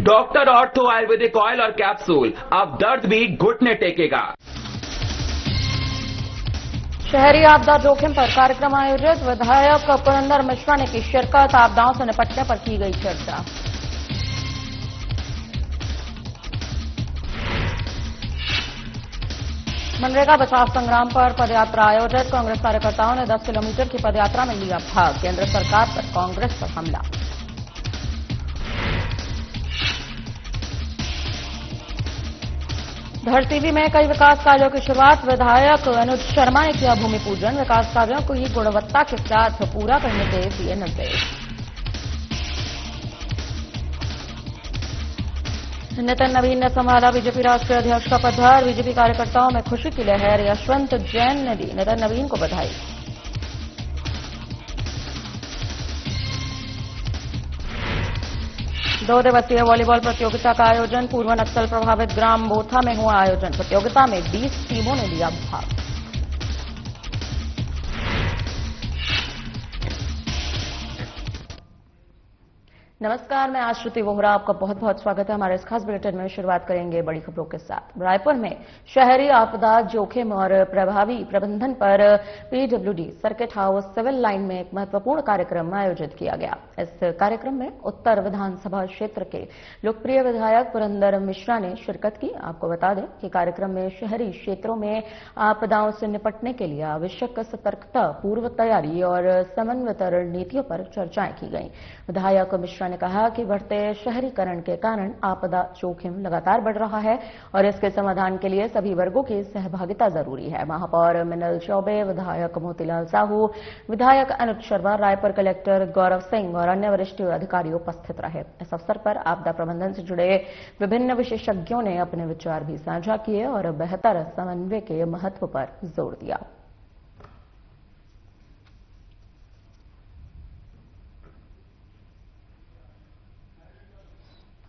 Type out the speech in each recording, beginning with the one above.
Doctor ortho Ayurvedic oil और capsule, अब दर्द भी घुटने टेकेगा। शहरी आपदा जोखिम पर कार्यक्रम आयोजित, विधायक पुरंदर मिश्रा ने की शिरकत, आपदाओं से निपटने पर की गई चर्चा। मनरेगा बचाव संग्राम पर पदयात्रा आयोजित, कांग्रेस कार्यकर्ताओं ने 10 किलोमीटर की पदयात्रा में लिया भाग, केंद्र सरकार पर कांग्रेस पर हमला। धरसीवी में कई विकास कार्यों की शुरुआत, विधायक अनुज शर्मा ने किया भूमि पूजन, विकास कार्यों को ही गुणवत्ता के साथ पूरा करने के दिए निर्देश। नितिन नवीन ने संभाला बीजेपी राष्ट्रीय अध्यक्ष का पदभार, बीजेपी कार्यकर्ताओं में खुशी की लहर, यशवंत जैन ने दी नितिन नवीन को बधाई। दो दिवसीय वॉलीबॉल प्रतियोगिता का आयोजन, पूर्व नक्सल प्रभावित ग्राम बोथा में हुआ आयोजन, प्रतियोगिता में 20 टीमों ने लिया भाग। नमस्कार, मैं आश्रुति वोहरा, आपका बहुत बहुत स्वागत है हमारे इस खास बुलेटिन में। शुरुआत करेंगे बड़ी खबरों के साथ। रायपुर में शहरी आपदा जोखिम और प्रभावी प्रबंधन पर PWD circuit house civil line में एक महत्वपूर्ण कार्यक्रम आयोजित किया गया। इस कार्यक्रम में उत्तर विधानसभा क्षेत्र के लोकप्रिय विधायक पुरंदर मिश्रा ने शिरकत की। आपको बता दें कि कार्यक्रम में शहरी क्षेत्रों में आपदाओं से निपटने के लिए आवश्यक सतर्कता, पूर्व तैयारी और समन्वित रणनीतियों पर चर्चाएं की गई। विधायक मिश्रा ने कहा कि बढ़ते शहरीकरण के कारण आपदा जोखिम लगातार बढ़ रहा है और इसके समाधान के लिए सभी वर्गों की सहभागिता जरूरी है। महापौर मिनल चौबे, विधायक मोतीलाल साहू, विधायक अनुज शर्मा, रायपुर कलेक्टर गौरव सिंह और अन्य वरिष्ठ अधिकारी उपस्थित रहे। इस अवसर पर आपदा प्रबंधन से जुड़े विभिन्न विशेषज्ञों ने अपने विचार भी साझा किए और बेहतर समन्वय के महत्व पर जोर दिया।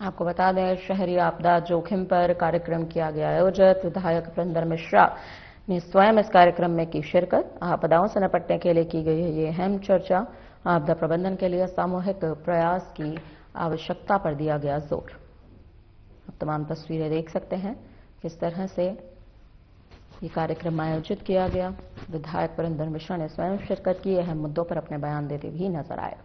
आपको बता दें, शहरी आपदा जोखिम पर कार्यक्रम किया गया आयोजित, विधायक पुरंदर मिश्रा ने स्वयं इस कार्यक्रम में की शिरकत। आपदाओं से निपटने के लिए की गई है ये अहम चर्चा, आपदा प्रबंधन के लिए सामूहिक प्रयास की आवश्यकता पर दिया गया जोर। आप तमाम तस्वीरें देख सकते हैं किस तरह से ये कार्यक्रम आयोजित किया गया। विधायक पुरंदर मिश्रा ने स्वयं शिरकत की, अहम मुद्दों पर अपने बयान देते भी नजर आए।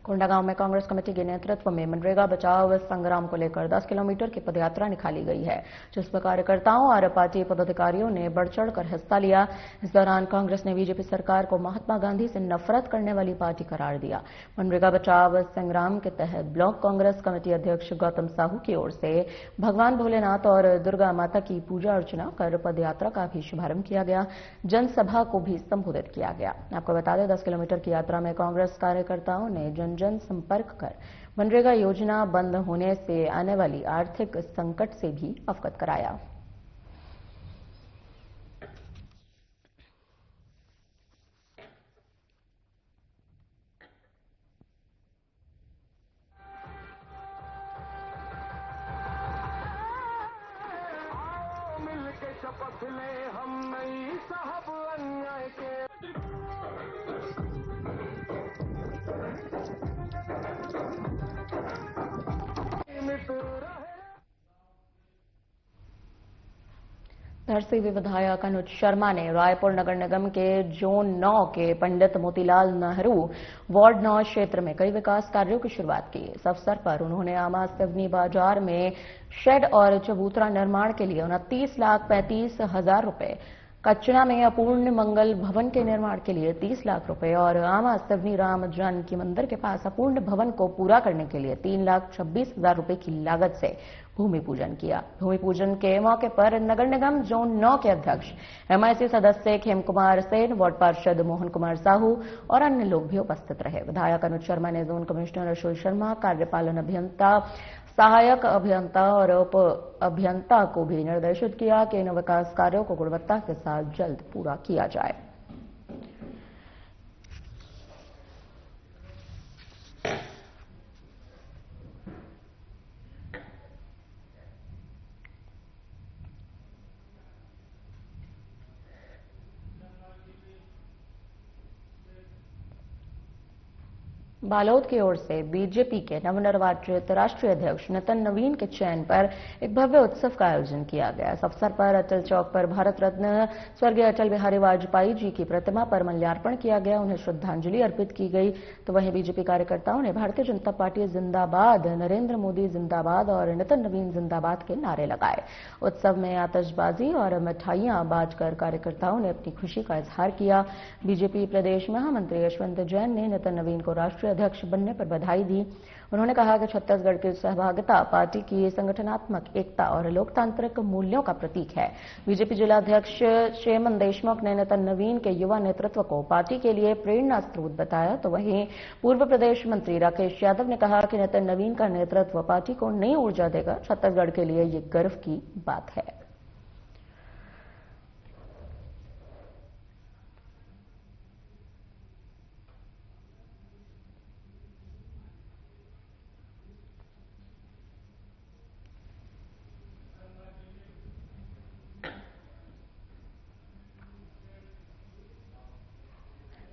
कोंडागांव में कांग्रेस कमेटी के नेतृत्व में मनरेगा बचाव संग्राम को लेकर 10 किलोमीटर की पदयात्रा निकाली गई है, जिसमें कार्यकर्ताओं और पार्टी पदाधिकारियों ने बढ़ चढ़कर हिस्सा लिया। इस दौरान कांग्रेस ने बीजेपी सरकार को महात्मा गांधी से नफरत करने वाली पार्टी करार दिया। मनरेगा बचाव संग्राम के तहत ब्लॉक कांग्रेस कमेटी अध्यक्ष गौतम साहू की ओर से भगवान भोलेनाथ और दुर्गा माता की पूजा अर्चना कर पदयात्रा का भी शुभारंभ किया गया। जनसभा को भी संबोधित किया गया। आपको बता दें, 10 किलोमीटर की यात्रा में कांग्रेस कार्यकर्ताओं ने जन संपर्क कर मनरेगा योजना बंद होने से आने वाली आर्थिक संकट से भी अवगत कराया। मिलके शपथ ले हम नहीं साहब अन्याय के। धरसीवी विधायक अनुज शर्मा ने रायपुर नगर निगम के जोन 9 के पंडित मोतीलाल नेहरू वार्ड 9 क्षेत्र में कई विकास कार्यों की शुरुआत की। इस अवसर पर उन्होंने आमा सिवनी बाजार में शेड और चबूतरा निर्माण के लिए 29,35,000 रुपए, कचना में अपूर्ण मंगल भवन के निर्माण के लिए 30 लाख रुपए और आमा सिवनी राम जानकी मंदिर के पास अपूर्ण भवन को पूरा करने के लिए 3,26,000 रुपए की लागत से भूमि पूजन किया। भूमि पूजन के मौके पर नगर निगम जोन 9 के अध्यक्ष एमआईसी सदस्य खेम कुमार सेन, वार्ड पार्षद मोहन कुमार साहू और अन्य लोग भी उपस्थित रहे। विधायक अनुज शर्मा ने जोन कमिश्नर अशोक शर्मा, कार्यपालन अभियंता, सहायक अभियंता और उप अभियंता को भी निर्देशित किया कि इन विकास कार्यों को गुणवत्ता के साथ जल्द पूरा किया जाए। बालोद की ओर से बीजेपी के नवनिर्वाचित राष्ट्रीय अध्यक्ष नितिन नवीन के चयन पर एक भव्य उत्सव का आयोजन किया गया। इस अवसर पर अटल चौक पर भारत रत्न स्वर्गीय अटल बिहारी वाजपेयी जी की प्रतिमा पर माल्यार्पण किया गया, उन्हें श्रद्धांजलि अर्पित की गई। तो वहीं बीजेपी कार्यकर्ताओं ने भारतीय जनता पार्टी जिंदाबाद, नरेंद्र मोदी जिंदाबाद और नितिन नवीन जिंदाबाद के नारे लगाए। उत्सव में आतिशबाजी और मिठाइयां बांटकर कार्यकर्ताओं ने अपनी खुशी का इजहार किया। बीजेपी प्रदेश महामंत्री यशवंत जैन ने नितिन नवीन को राष्ट्रीय अध्यक्ष बनने पर बधाई दी। उन्होंने कहा कि छत्तीसगढ़ की सहभागिता पार्टी की संगठनात्मक एकता और लोकतांत्रिक मूल्यों का प्रतीक है। बीजेपी जिलाध्यक्ष शेमन देशमुख ने नितिन नवीन के युवा नेतृत्व को पार्टी के लिए प्रेरणा स्रोत बताया। तो वहीं पूर्व प्रदेश मंत्री राकेश यादव ने कहा कि नितिन नवीन का नेतृत्व पार्टी को नई ऊर्जा देगा। छत्तीसगढ़ के लिए ये गर्व की बात है।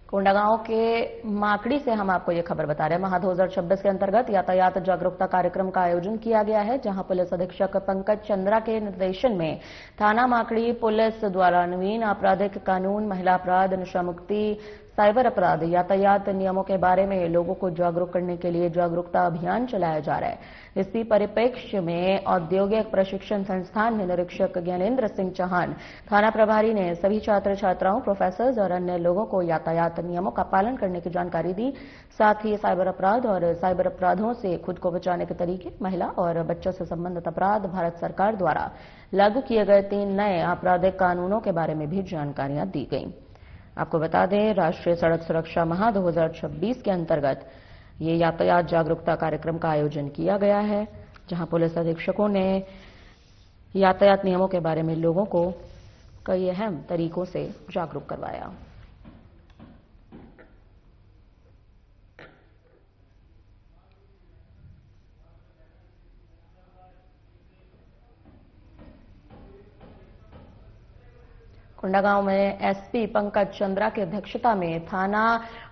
कोंडागांव के माकड़ी से हम आपको ये खबर बता रहे हैं। महा 2026 के अंतर्गत यातायात जागरूकता कार्यक्रम का आयोजन किया गया है, जहां पुलिस अधीक्षक पंकज चंद्रा के निर्देशन में थाना माकड़ी पुलिस द्वारा नवीन आपराधिक कानून, महिला अपराध, नशा मुक्ति, साइबर अपराध, यातायात नियमों के बारे में लोगों को जागरूक करने के लिए जागरूकता अभियान चलाया जा रहा है। इसी परिप्रेक्ष्य में औद्योगिक प्रशिक्षण संस्थान में निरीक्षक ज्ञानेंद्र सिंह चौहान, थाना प्रभारी ने सभी छात्र छात्राओं, प्रोफेसर्स और अन्य लोगों को यातायात नियमों का पालन करने की जानकारी दी। साथ ही साइबर अपराध और साइबर अपराधों से खुद को बचाने के तरीके, महिला और बच्चों से संबंधित अपराध, भारत सरकार द्वारा लागू किए गए 3 नए आपराधिक कानूनों के बारे में भी जानकारियां दी गई। आपको बता दें, राष्ट्रीय सड़क सुरक्षा माह 2026 के अंतर्गत ये यातायात जागरूकता कार्यक्रम का आयोजन किया गया है, जहां पुलिस अधीक्षकों ने यातायात नियमों के बारे में लोगों को कई अहम तरीकों से जागरूक करवाया। कोंडागांव में एसपी पंकज चंद्रा की अध्यक्षता में थाना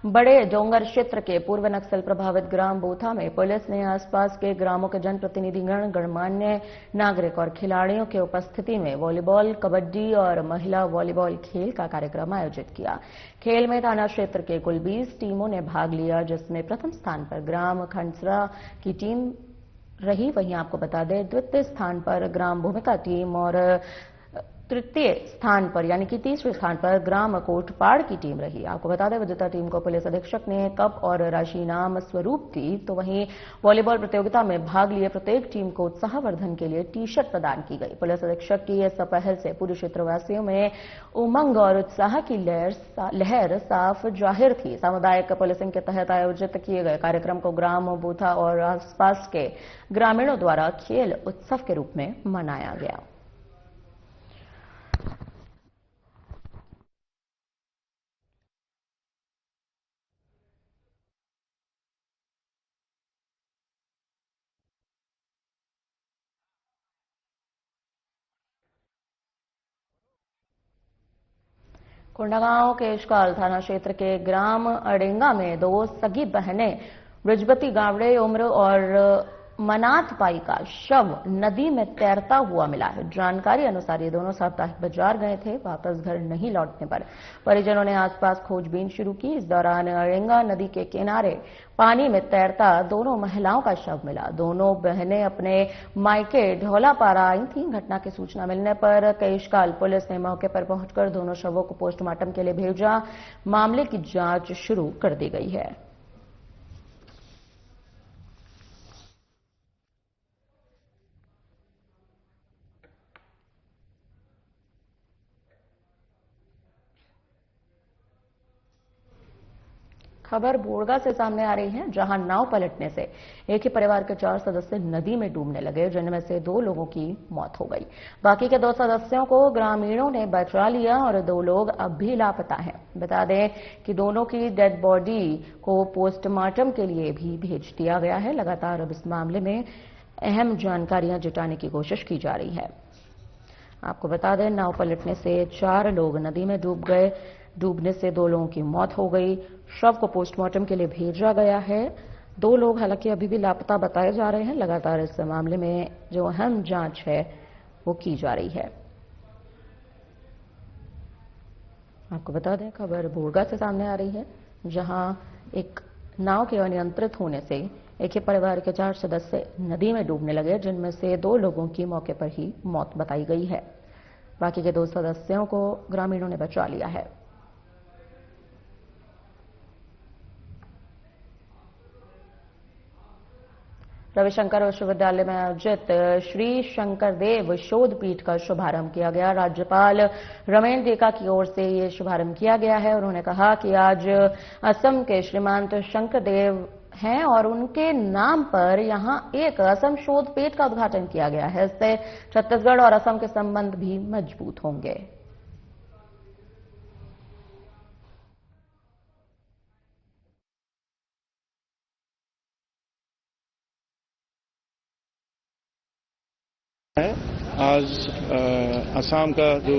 बड़े डोंगर क्षेत्र के पूर्व नक्सल प्रभावित ग्राम बोथा में पुलिस ने आसपास के ग्रामों के जनप्रतिनिधिगण, गणमान्य नागरिक और खिलाड़ियों की उपस्थिति में वॉलीबॉल, कबड्डी और महिला वॉलीबॉल खेल का कार्यक्रम आयोजित किया। खेल में थाना क्षेत्र के कुल 20 टीमों ने भाग लिया, जिसमें प्रथम स्थान पर ग्राम खंडसरा की टीम रही। वहीं आपको बता दें, द्वितीय स्थान पर ग्राम भूमिका टीम और तृतीय स्थान पर यानी कि तीसरे स्थान पर ग्राम कोटपाड़ की टीम रही। आपको बता दें, विजेता टीम को पुलिस अधीक्षक ने कप और राशि इनाम स्वरूप दी। तो वहीं वॉलीबॉल प्रतियोगिता में भाग लिए प्रत्येक टीम को उत्साहवर्धन के लिए टी-शर्ट प्रदान की गई। पुलिस अधीक्षक की इस पहल से पूरे क्षेत्रवासियों में उमंग और उत्साह की लहर साफ जाहिर थी। सामुदायिक पुलिसिंग के तहत आयोजित किए गए कार्यक्रम को ग्राम बूथा और आसपास के ग्रामीणों द्वारा खेल उत्सव के रूप में मनाया गया। कोंडागांव के केशकाल थाना क्षेत्र के ग्राम अडेंगा में 2 सगी बहनें ब्रजवती गावड़े उम्र और मनाथ पाई का शव नदी में तैरता हुआ मिला है। जानकारी अनुसार ये दोनों साप्ताहिक बाजार गए थे। वापस घर नहीं लौटने पर परिजनों ने आसपास खोजबीन शुरू की। इस दौरान अडेंगा नदी के किनारे पानी में तैरता दोनों महिलाओं का शव मिला। दोनों बहनें अपने मायके ढोलापारा आई थीं। घटना की सूचना मिलने पर केशकाल पुलिस ने मौके पर पहुंचकर दोनों शवों को पोस्टमार्टम के लिए भेजा। मामले की जांच शुरू कर दी गई है। खबर बोड़गा से सामने आ रही है, जहां नाव पलटने से एक ही परिवार के 4 सदस्य नदी में डूबने लगे, जिनमें से 2 लोगों की मौत हो गई। बाकी के 2 सदस्यों को ग्रामीणों ने बचा लिया और 2 लोग अब भी लापता हैं। बता दें कि दोनों की डेड बॉडी को पोस्टमार्टम के लिए भी भेज दिया गया है। लगातार अब इस मामले में अहम जानकारियां जुटाने की कोशिश की जा रही है। आपको बता दें, नाव पलटने से 4 लोग नदी में डूब गए। डूबने से 2 लोगों की मौत हो गई। शव को पोस्टमार्टम के लिए भेजा गया है। 2 लोग हालांकि अभी भी लापता बताए जा रहे हैं। लगातार इस मामले में जो अहम जांच है वो की जा रही है। आपको बता दें, खबर बोरगा से सामने आ रही है, जहां एक नाव के अनियंत्रित होने से एक ही परिवार के 4 सदस्य नदी में डूबने लगे, जिनमें से 2 लोगों की मौके पर ही मौत बताई गई है। बाकी के 2 सदस्यों को ग्रामीणों ने बचा लिया है। रविशंकर विश्वविद्यालय में आयोजित श्री शंकरदेव शोध पीठ का शुभारंभ किया गया। राज्यपाल रमेन डेका की ओर से ये शुभारंभ किया गया है। उन्होंने कहा कि आज असम के श्रीमंत शंकरदेव हैं और उनके नाम पर यहां एक असम शोध पीठ का उद्घाटन किया गया है। इससे छत्तीसगढ़ और असम के संबंध भी मजबूत होंगे। आज असम का जो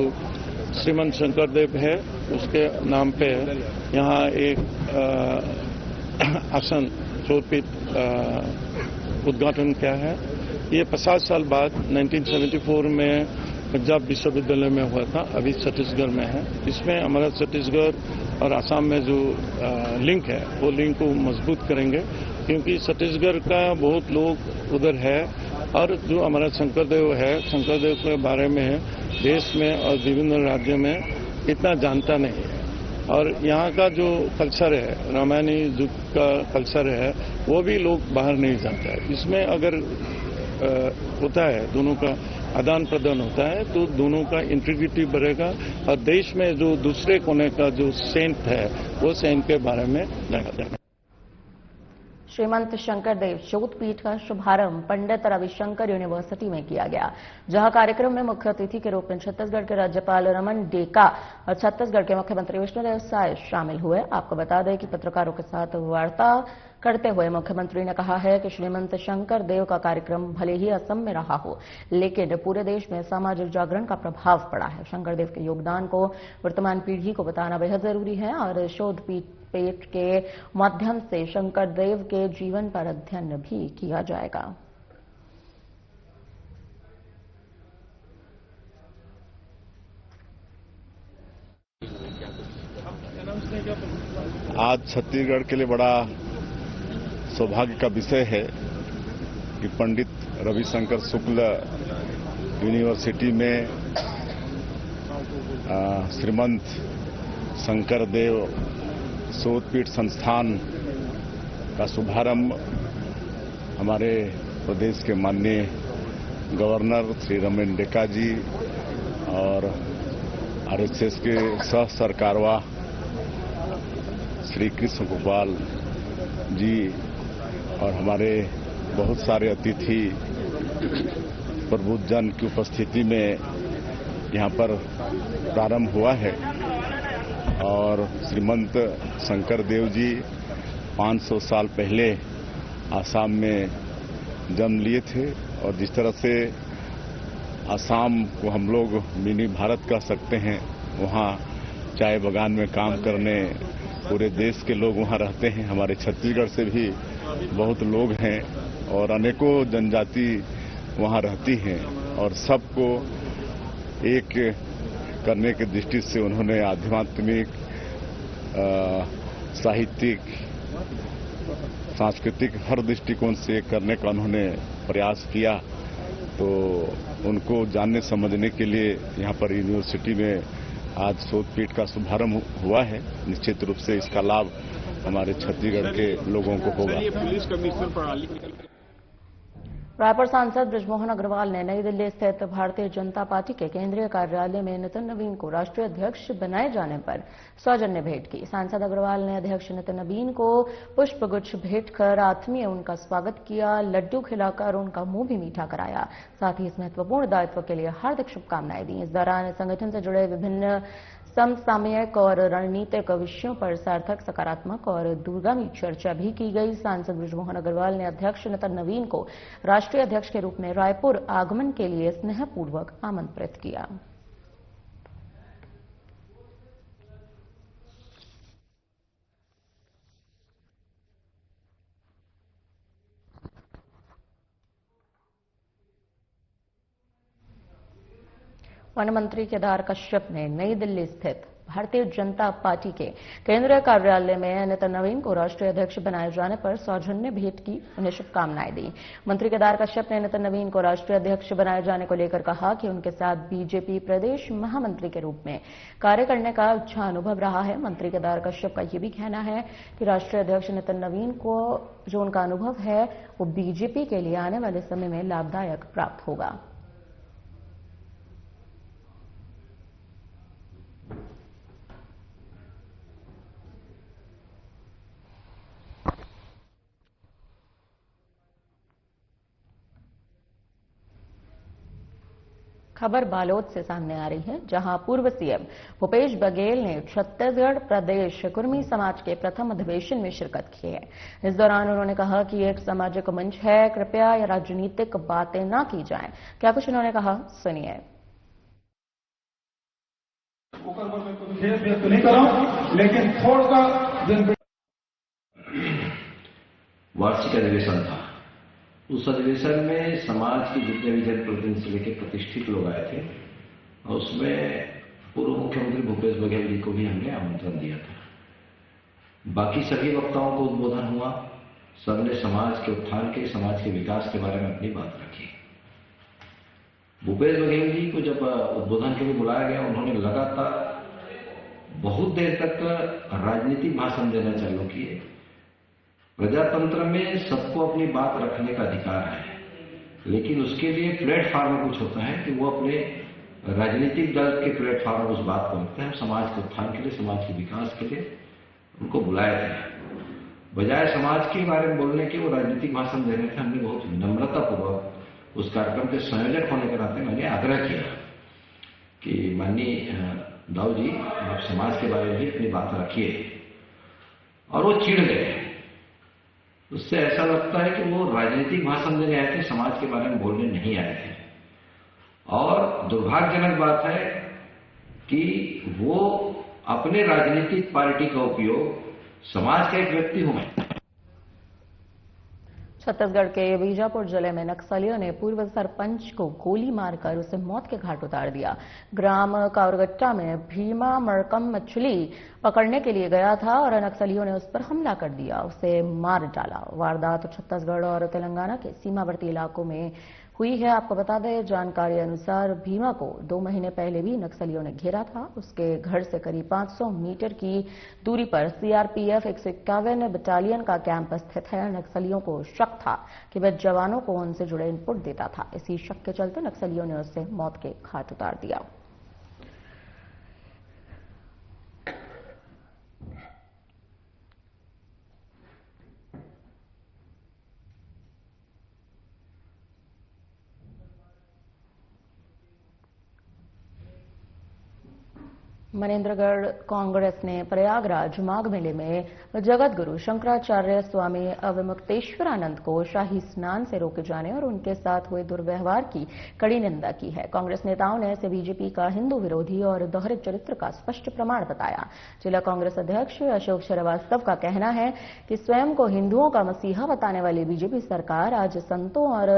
श्रीमंत शंकरदेव है उसके नाम पे यहाँ एक असम शोधपीठ उद्घाटन किया है। ये 50 साल बाद 1974 में पंजाब विश्वविद्यालय में हुआ था, अभी छत्तीसगढ़ में है। इसमें हमारा छत्तीसगढ़ और असम में जो लिंक है वो लिंक को मजबूत करेंगे, क्योंकि छत्तीसगढ़ का बहुत लोग उधर है और जो हमारा शंकरदेव है, शंकरदेव के बारे में देश में और विभिन्न राज्यों में इतना जानता नहीं है। और यहाँ का जो कल्चर है, रामायणी युग का कल्चर है, वो भी लोग बाहर नहीं जानते हैं। इसमें अगर होता है, दोनों का आदान प्रदान होता है, तो दोनों का इंटीग्रिटी बढ़ेगा और देश में जो दूसरे कोने का जो सेंट है वो सेंट के बारे में जाना। श्रीमंत शंकरदेव शोध पीठ का शुभारंभ पंडित रविशंकर यूनिवर्सिटी में किया गया, जहां कार्यक्रम में मुख्य अतिथि के रूप में छत्तीसगढ़ के राज्यपाल रमन डेका और छत्तीसगढ़ के मुख्यमंत्री विष्णुदेव साय शामिल हुए। आपको बता दें कि पत्रकारों के साथ वार्ता करते हुए मुख्यमंत्री ने कहा है कि श्रीमंत शंकरदेव का कार्यक्रम भले ही असम में रहा हो, लेकिन पूरे देश में सामाजिक जागरण का प्रभाव पड़ा है। शंकरदेव के योगदान को वर्तमान पीढ़ी को बताना बेहद जरूरी है और शोध पीठ के माध्यम से शंकरदेव के जीवन पर अध्ययन भी किया जाएगा। आज छत्तीसगढ़ के लिए बड़ा सौभाग्य का विषय है कि पंडित रविशंकर शुक्ल यूनिवर्सिटी में श्रीमंत शंकरदेव शोधपीठ संस्थान का शुभारंभ हमारे प्रदेश के माननीय गवर्नर श्री रमेन डेका जी और आरएसएस के सह सरकारवा श्री कृष्ण गोपाल जी और हमारे बहुत सारे अतिथि प्रबुद्धजन की उपस्थिति में यहाँ पर प्रारंभ हुआ है। और श्रीमंत शंकरदेव जी 500 साल पहले आसाम में जन्म लिए थे और जिस तरह से आसाम को हम लोग मिनी भारत कह सकते हैं, वहाँ चाय बागान में काम करने पूरे देश के लोग वहाँ रहते हैं। हमारे छत्तीसगढ़ से भी बहुत लोग हैं और अनेकों जनजाति वहाँ रहती हैं और सबको एक करने की दृष्टि से उन्होंने आध्यात्मिक, साहित्यिक, सांस्कृतिक हर दृष्टिकोण से करने का उन्होंने प्रयास किया। तो उनको जानने समझने के लिए यहाँ पर यूनिवर्सिटी में आज शोधपीठ का शुभारंभ हुआ है। निश्चित रूप से इसका लाभ हमारे छत्तीसगढ़ के लोगों को होगा। पुलिस कमिश्नर प्रणाली रायपुर सांसद बृजमोहन अग्रवाल ने नई दिल्ली स्थित भारतीय जनता पार्टी के केंद्रीय कार्यालय में नितिन नवीन को राष्ट्रीय अध्यक्ष बनाए जाने पर सौजन्य भेंट की। सांसद अग्रवाल ने अध्यक्ष नितिन नवीन को पुष्पगुच्छ भेंट कर आत्मीय उनका स्वागत किया, लड्डू खिलाकर उनका मुंह भी मीठा कराया। साथ ही इस महत्वपूर्ण दायित्व के लिए हार्दिक शुभकामनाएं दी। इस दौरान संगठन से जुड़े विभिन्न समसामयिक और रणनीतिक विषयों पर सार्थक, सकारात्मक और दूरगामी चर्चा भी की गई। सांसद बृजमोहन अग्रवाल ने अध्यक्ष नितिन नवीन को राष्ट्रीय अध्यक्ष के रूप में रायपुर आगमन के लिए स्नेहपूर्वक आमंत्रित किया। वन मंत्री केदार कश्यप ने नई दिल्ली स्थित भारतीय जनता पार्टी के केंद्रीय कार्यालय में नितिन नवीन को राष्ट्रीय अध्यक्ष बनाए जाने पर सौजन्य भेंट की, उन्हें शुभकामनाएं दी। मंत्री केदार कश्यप ने नितिन नवीन को राष्ट्रीय अध्यक्ष बनाए जाने को लेकर कहा कि उनके साथ बीजेपी प्रदेश महामंत्री के रूप में कार्य करने का अच्छा अनुभव रहा है। मंत्री केदार कश्यप का यह भी कहना है कि राष्ट्रीय अध्यक्ष नितिन नवीन को जो उनका अनुभव है वो बीजेपी के लिए आने वाले समय में लाभदायक प्राप्त होगा। खबर बालोद से सामने आ रही है, जहां पूर्व सीएम भूपेश बघेल ने छत्तीसगढ़ प्रदेश कुर्मी समाज के प्रथम अधिवेशन में शिरकत की है। इस दौरान उन्होंने कहा कि एक सामाजिक मंच है, कृपया या राजनीतिक बातें ना की जाएं। क्या कुछ उन्होंने कहा, सुनिए। नहीं कर रहा हूं, लेकिन थोड़ा सा वार्षिक अधिवेशन था। उस अधिवेशन में समाज के जितने भी जनप्रतिनिधि से लेकर प्रतिष्ठित लोग आए थे और उसमें पूर्व मुख्यमंत्री भूपेश बघेल जी को भी हमने आमंत्रण दिया था। बाकी सभी वक्ताओं को उद्बोधन हुआ, सबने समाज के उत्थान के, समाज के विकास के बारे में अपनी बात रखी। भूपेश बघेल जी को जब उद्बोधन के लिए बुलाया गया, उन्होंने लगातार बहुत देर तक राजनीतिक भाषण देना चालू किए। प्रजातंत्र में सबको अपनी बात रखने का अधिकार है, लेकिन उसके लिए प्लेटफॉर्म कुछ होता है कि वो अपने राजनीतिक दल के प्लेटफॉर्म उस बात को रखते हैं। समाज के उत्थान के लिए, समाज के विकास के लिए उनको बुलाए थे। बजाय समाज के बारे में बोलने के वो राजनीतिक भाषण देने थे। हमने बहुत विनम्रतापूर्वक उस कार्यक्रम के संयोजक होने के नाते मैंने आग्रह किया कि माननीय दाऊ जी, आप समाज के बारे में भी अपनी बात रखिए, और वो चिढ़ गए। उससे ऐसा लगता है कि वो राजनीतिक भाषण देने आए थे, समाज के बारे में बोलने नहीं आए थे। और दुर्भाग्यजनक बात है कि वो अपने राजनीतिक पार्टी का उपयोग, समाज का एक व्यक्ति हूं मैं। छत्तीसगढ़ के बीजापुर जिले में नक्सलियों ने पूर्व सरपंच को गोली मारकर उसे मौत के घाट उतार दिया। ग्राम कावरगट्टा में भीमा मरकम मछली पकड़ने के लिए गया था और नक्सलियों ने उस पर हमला कर दिया, उसे मार डाला। वारदात छत्तीसगढ़ और तेलंगाना के सीमावर्ती इलाकों में हुई है। आपको बता दें, जानकारी अनुसार भीमा को 2 महीने पहले भी नक्सलियों ने घेरा था। उसके घर से करीब 500 मीटर की दूरी पर सीआरपीएफ 151 बटालियन का कैंप स्थित है। नक्सलियों को शक था कि वह जवानों को उनसे जुड़े इनपुट देता था। इसी शक के चलते नक्सलियों ने उसे मौत के घाट उतार दिया। मनेन्द्रगढ़ कांग्रेस ने प्रयागराज माघ मेले में जगत गुरु शंकराचार्य स्वामी अवमुक्तेश्वरानंद को शाही स्नान से रोके जाने और उनके साथ हुए दुर्व्यवहार की कड़ी निंदा की है। कांग्रेस नेताओं ने इसे बीजेपी का हिंदू विरोधी और दोहरे चरित्र का स्पष्ट प्रमाण बताया। जिला कांग्रेस अध्यक्ष अशोक श्रीवास्तव का कहना है कि स्वयं को हिंदुओं का मसीहा बताने वाली बीजेपी सरकार आज संतों और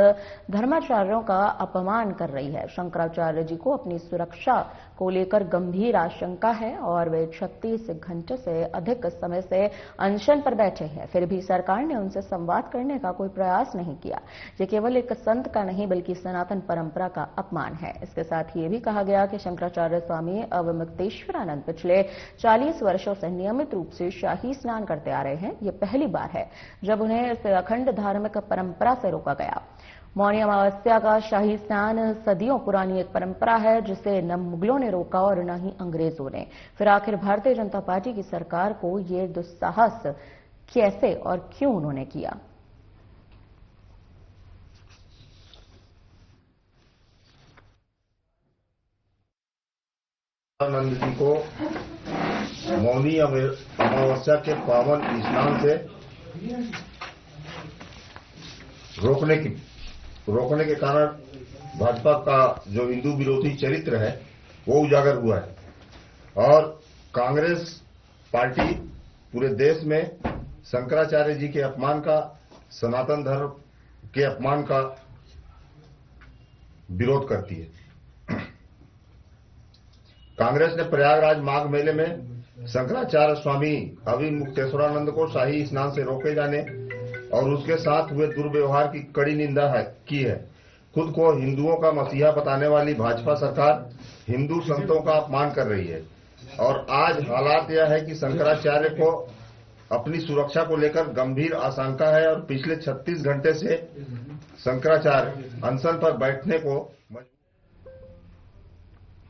धर्माचार्यों का अपमान कर रही है। शंकराचार्य जी को अपनी सुरक्षा को लेकर गंभीर आशंका है और वे 36 घंटे से अधिक समय से अनशन पर बैठे हैं। फिर भी सरकार ने उनसे संवाद करने का कोई प्रयास नहीं किया। ये केवल एक संत का नहीं बल्कि सनातन परंपरा का अपमान है। इसके साथ ये भी कहा गया कि शंकराचार्य स्वामी अवमुक्तेश्वरानंद पिछले 40 वर्षों से नियमित रूप से शाही स्नान करते आ रहे हैं। ये पहली बार है जब उन्हें इस अखंड धार्मिक परंपरा से रोका गया। मौनी अमावस्या का शाही स्नान सदियों पुरानी एक परंपरा है जिसे न मुगलों ने रोका और न ही अंग्रेजों ने। फिर आखिर भारतीय जनता पार्टी की सरकार को ये दुस्साहस कैसे और क्यों उन्होंने किया? आनंद जी को मौनी अमावस्या के पावन स्नान से रोकने के कारण भाजपा का जो हिंदू विरोधी चरित्र है वो उजागर हुआ है और कांग्रेस पार्टी पूरे देश में शंकराचार्य जी के अपमान का, सनातन धर्म के अपमान का विरोध करती है। कांग्रेस ने प्रयागराज माघ मेले में शंकराचार्य स्वामी अभिमुक्तेश्वरानंद को शाही स्नान से रोके जाने और उसके साथ हुए दुर्व्यवहार की कड़ी निंदा की है। खुद को हिंदुओं का मसीहा बताने वाली भाजपा सरकार हिंदू संतों का अपमान कर रही है और आज हालात यह है कि शंकराचार्य को अपनी सुरक्षा को लेकर गंभीर आशंका है और पिछले 36 घंटे से शंकराचार्य अनशन पर बैठने को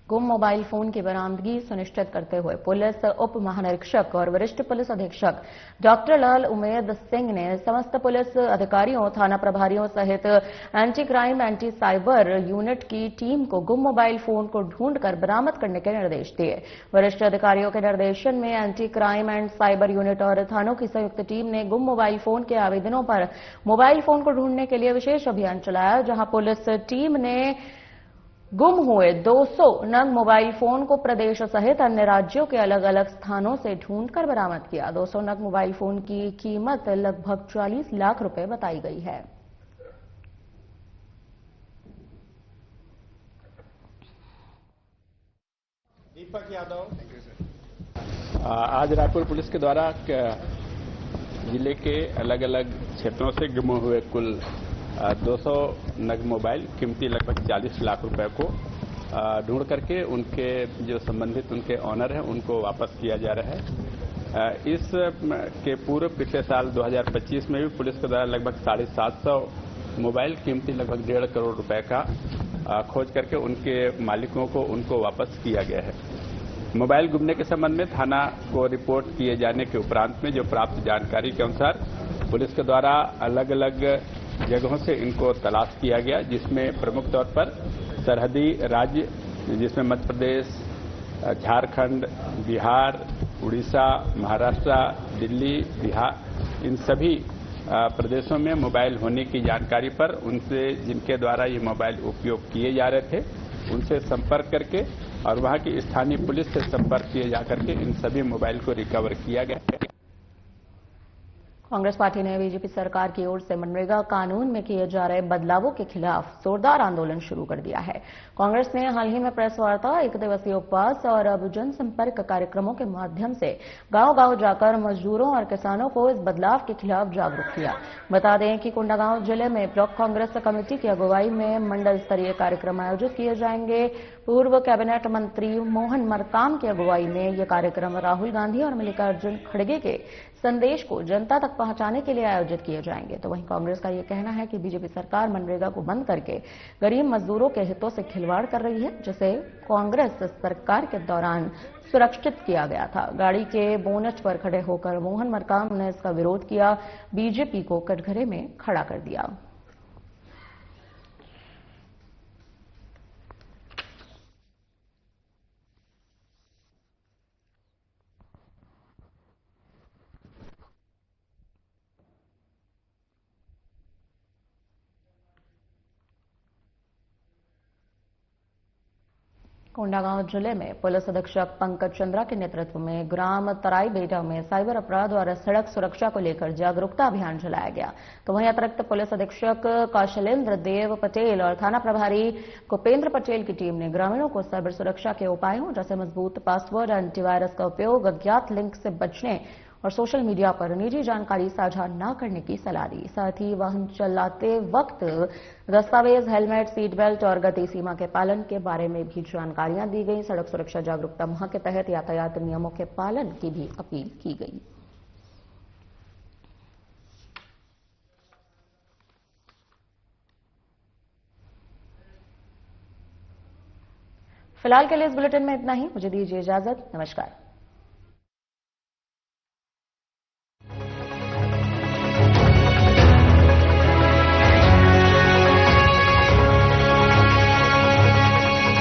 गुम मोबाइल फोन की बरामदगी सुनिश्चित करते हुए पुलिस उप महानिरीक्षक और वरिष्ठ पुलिस अधीक्षक डॉक्टर लाल उमेद सिंह ने समस्त पुलिस अधिकारियों, थाना प्रभारियों सहित anti crime anti cyber unit की टीम को गुम मोबाइल फोन को ढूंढकर बरामद करने के निर्देश दिए। वरिष्ठ अधिकारियों के निर्देशन में anti crime and cyber unit और थानों की संयुक्त टीम ने गुम मोबाइल फोन के आवेदनों पर मोबाइल फोन को ढूंढने के लिए विशेष अभियान चलाया, जहां पुलिस टीम ने गुम हुए 200 नग मोबाइल फोन को प्रदेश सहित अन्य राज्यों के अलग अलग स्थानों से ढूंढकर बरामद किया। 200 नग मोबाइल फोन की कीमत लगभग 40 लाख रुपए बताई गई है। दीपक यादव। आज रायपुर पुलिस के द्वारा जिले के अलग अलग क्षेत्रों से गुम हुए कुल 200 नग मोबाइल कीमती लगभग 40 लाख रुपए को ढूंढ करके उनके जो संबंधित उनके ऑनर हैं उनको वापस किया जा रहा है। इस के पूर्व पिछले साल 2025 में भी पुलिस के द्वारा लगभग 750 मोबाइल कीमती लगभग 1.5 करोड़ रुपए का खोज करके उनके मालिकों को उनको वापस किया गया है। मोबाइल गुमने के संबंध में थाना को रिपोर्ट किए जाने के उपरांत में जो प्राप्त जानकारी के अनुसार पुलिस के द्वारा अलग अलग जगहों से इनको तलाश किया गया, जिसमें प्रमुख तौर पर सरहदी राज्य जिसमें मध्य प्रदेश, झारखंड, बिहार, उड़ीसा, महाराष्ट्र, दिल्ली, बिहार, इन सभी प्रदेशों में मोबाइल होने की जानकारी पर उनसे जिनके द्वारा ये मोबाइल उपयोग किए जा रहे थे उनसे संपर्क करके और वहां की स्थानीय पुलिस से संपर्क किए जाकर के इन सभी मोबाइल को रिकवर किया गया। कांग्रेस पार्टी ने बीजेपी सरकार की ओर से मनरेगा कानून में किए जा रहे बदलावों के खिलाफ जोरदार आंदोलन शुरू कर दिया है। कांग्रेस ने हाल ही में प्रेस वार्ता, 1 दिवसीय उपवास और अब जनसंपर्क कार्यक्रमों के माध्यम से गांव-गांव जाकर मजदूरों और किसानों को इस बदलाव के खिलाफ जागरूक किया। बता दें कि कोंडागांव जिले में ब्लॉक कांग्रेस कमेटी की अगुवाई में मंडल स्तरीय कार्यक्रम आयोजित किए जाएंगे। पूर्व कैबिनेट मंत्री मोहन मरकाम की अगुवाई में यह कार्यक्रम राहुल गांधी और मल्लिकार्जुन खड़गे के संदेश को जनता तक पहुंचाने के लिए आयोजित किए जाएंगे। तो वहीं कांग्रेस का यह कहना है कि बीजेपी सरकार मनरेगा को बंद करके गरीब मजदूरों के हितों से खिलवाड़ कर रही है, जिसे कांग्रेस सरकार के दौरान सुरक्षित किया गया था। गाड़ी के बोनट पर खड़े होकर मोहन मरकाम ने इसका विरोध किया, बीजेपी को कटघरे में खड़ा कर दिया। कोंडागांव जिले में पुलिस अधीक्षक पंकज चंद्रा के नेतृत्व में ग्राम तराई बेटा में साइबर अपराध और सड़क सुरक्षा को लेकर जागरूकता अभियान चलाया गया। तो वहीं अतिरिक्त पुलिस अधीक्षक कौशलेंद्र देव पटेल और थाना प्रभारी कुपेंद्र पटेल की टीम ने ग्रामीणों को साइबर सुरक्षा के उपायों जैसे मजबूत पासवर्ड, एंटीवायरस का उपयोग, अज्ञात लिंक से बचने और सोशल मीडिया पर निजी जानकारी साझा न करने की सलाह दी। साथ ही वाहन चलाते वक्त दस्तावेज, हेलमेट, सीट बेल्ट और गति सीमा के पालन के बारे में भी जानकारियां दी गई। सड़क सुरक्षा जागरूकता माह के तहत यातायात नियमों के पालन की भी अपील की गई। फिलहाल के लिए इस बुलेटिन में इतना ही। मुझे दीजिए इजाजत। नमस्कार।